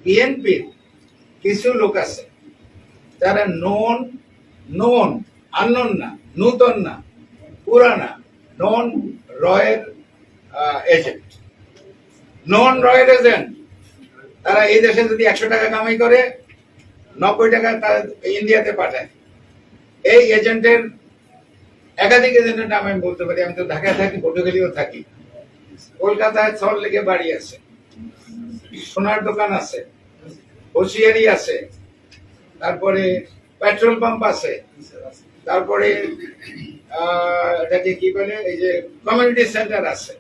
বিএনপির কিছু লোক আছে যারা নন নন আননোন না, নূতন না, পুরানা, নন রয়ের এজেন্ট, নন রয়ের এজেন্ট। তারা এই দেশে যদি 100 টাকা কামাই করে 90 টাকা তারা ইন্ডিয়াতে পাঠায়। এই এজেন্টের একাধিক এজেন্টের নাম আমি বলতে পারি। আমি তো ঢাকায় থাকি, পটুয়াখালীও থাকি, কলকাতায় সল্ট লেকে বাড়ি আছে, সোনার দোকান আছে, হোশিয়ারি আছে, তারপরে পেট্রোল পাম্প আছে, তারপরে এটাকে কি বলে, এই যে কমিউনিটি সেন্টার আছে।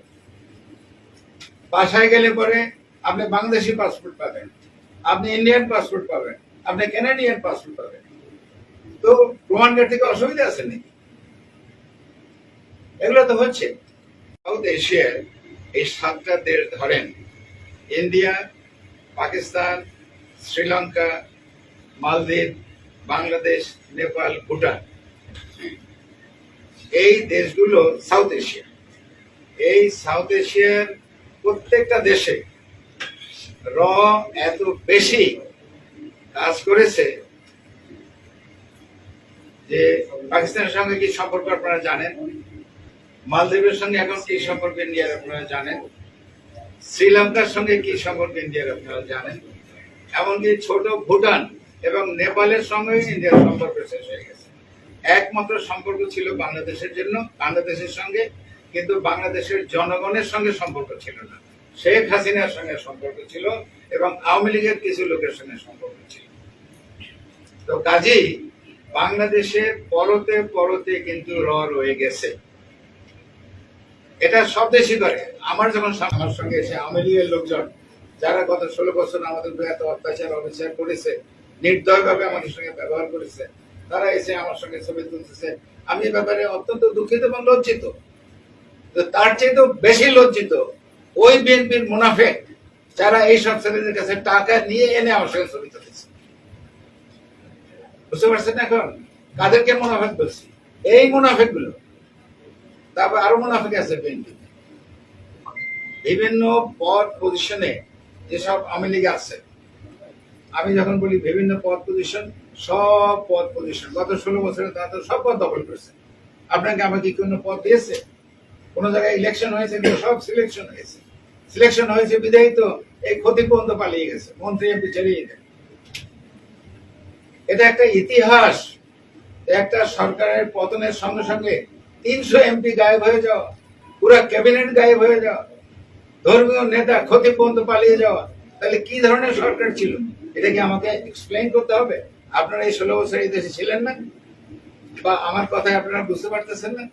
বাসায় গেলে পরে আপনি বাংলাদেশি পাসপোর্ট পাবেন, আপনি ইন্ডিয়ান পাসপোর্ট পাবেন, আপনি কানাডিয়ান পাসপোর্ট পাবেন। তো প্রমাণের থেকে অসুবিধা আছে নাকি? এগুলো তো হচ্ছে। সাউথ এশিয়ার এই 7টা দেশ ধরেন, ইন্ডিয়া, পাকিস্তান, শ্রীলঙ্কা, মালদ্বীপ, বাংলাদেশ, নেপাল, ভুটান, এই দেশগুলো সাউথ এশিয়া। এই সাউথ এশিয়ার প্রত্যেকটা দেশে এত বেশি কাজ করেছে যে পাকিস্তানের সঙ্গে কি সম্পর্ক আপনারা জানেন, মালদ্বীপের সঙ্গে এখন কি সম্পর্ক ইন্ডিয়ার আপনারা জানেন, শ্রীলঙ্কার সঙ্গে কি সম্পর্ক ইন্ডিয়ার আপনারা জানেন, এমনকি ছোট ভুটান এবং নেপালের সঙ্গে ইন্ডিয়ার সম্পর্ক শেষ হয়ে গেছে। একমাত্র সম্পর্ক ছিল বাংলাদেশের জন্য, বাংলাদেশের সঙ্গে, কিন্তু বাংলাদেশের জনগণের সঙ্গে সম্পর্ক ছিল না। শেখ হাসিনার সঙ্গে সম্পর্ক ছিল এবং আওয়ামী লীগের কিছু লোকের সঙ্গে সম্পর্ক ছিল। তো কাজেই বাংলাদেশের পরতে পরতে কিন্তু রয়ে গেছে। এটা সব দেশই করে। আমার যখন আমার সঙ্গে এসে আওয়ামী লীগের লোকজন যারা গত 16 বছর আমাদের উপরে এত অত্যাচার অবিচার করেছে, নির্দয়ভাবে আমাদের সঙ্গে ব্যবহার করেছে, তারা এসে আমার সঙ্গে ছবি তুলতেছে। আমি এ ব্যাপারে অত্যন্ত দুঃখিত এবং লজ্জিত। তো তার চেয়ে তো বেশি লজ্জিত ওই বিএনপির মুনাফেক যারা এইসব ছেলেদের কাছে টাকা নিয়ে এনে আমার সঙ্গে ছবি তুলেছে। বুঝতে পারছেন এখন কাদেরকে মুনাফেক বলছি? এই মুনাফেক গুলো। তারপর আরো মুনাফেক আছে বিএনপি, বিভিন্ন পদ পজিশনে যেসব আওয়ামী লীগ আছে। আমি যখন বলি বিভিন্ন পদ পজিশন, সব পদ পজিশন গত 16 বছরে তারা তো সব পদ দখল করেছে। আপনাকে আমাকে কোনো পদ দিয়েছে? কোন জায়গায় ইলেকশন হয়েছে? সব সিলেকশন হয়েছে। সিলেকশন হয়েছে বিধায়ী তো এই ক্ষতি পর্যন্ত পালিয়ে গেছে, মন্ত্রী এমপি চালিয়ে দেন। এটা একটা ইতিহাস। একটা সরকারের পতনের সঙ্গে সঙ্গে 300 এমপি গায়েব হয়ে যাওয়া, পুরো ক্যাবিনেট গায়েব হয়ে যাওয়া, ধর্মীয় নেতা ক্ষতি পর্যন্ত পালিয়ে যাওয়া। তাহলে কি ধরনের সরকার ছিল? এটা কি আমাকে এক্সপ্লেইন করতে হবে? আপনারা এই 16 বছর এই দেশে ছিলেন না, বা আমার কথায় আপনারা বুঝতে পারতেছেন না?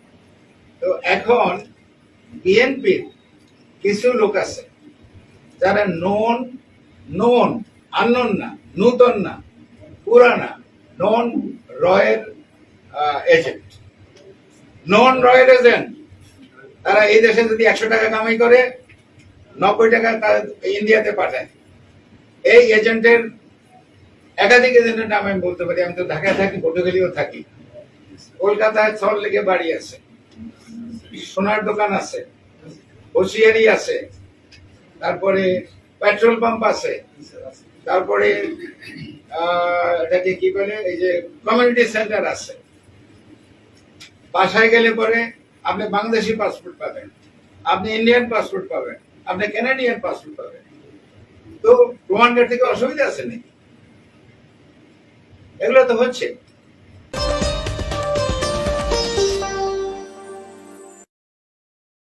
তো এখন বিএনপির কিছু লোক আছে যারা নন নন আননোন না, নূতন না, পুরানা, নন রয়ের এজেন্ট, নন রয়ের এজেন্ট। তারা এই দেশে যদি 100 টাকা কামাই করে 90 টাকা তারা ইন্ডিয়াতে পাঠায়। এই এজেন্টের একাধিক এজেন্টের নাম আমি বলতে পারি। আমি তো ঢাকায় থাকি, পটুয়াখালীও থাকি, কলকাতায় সল্ট লেকে বাড়ি আছে, সোনার দোকান আছে, হোশিয়ারি আছে, তারপরে পেট্রোল পাম্প আছে, তারপরে এটাকে কি বলে, এই যে কমিউনিটি সেন্টার আছে। বাসায় গেলে পরে আপনি বাংলাদেশি পাসপোর্ট পাবেন, আপনি ইন্ডিয়ান পাসপোর্ট পাবেন, আপনি কানাডিয়ান পাসপোর্ট পাবেন। তো প্রমাণের থেকে অসুবিধা আছে নাকি? এগুলো তো হচ্ছে।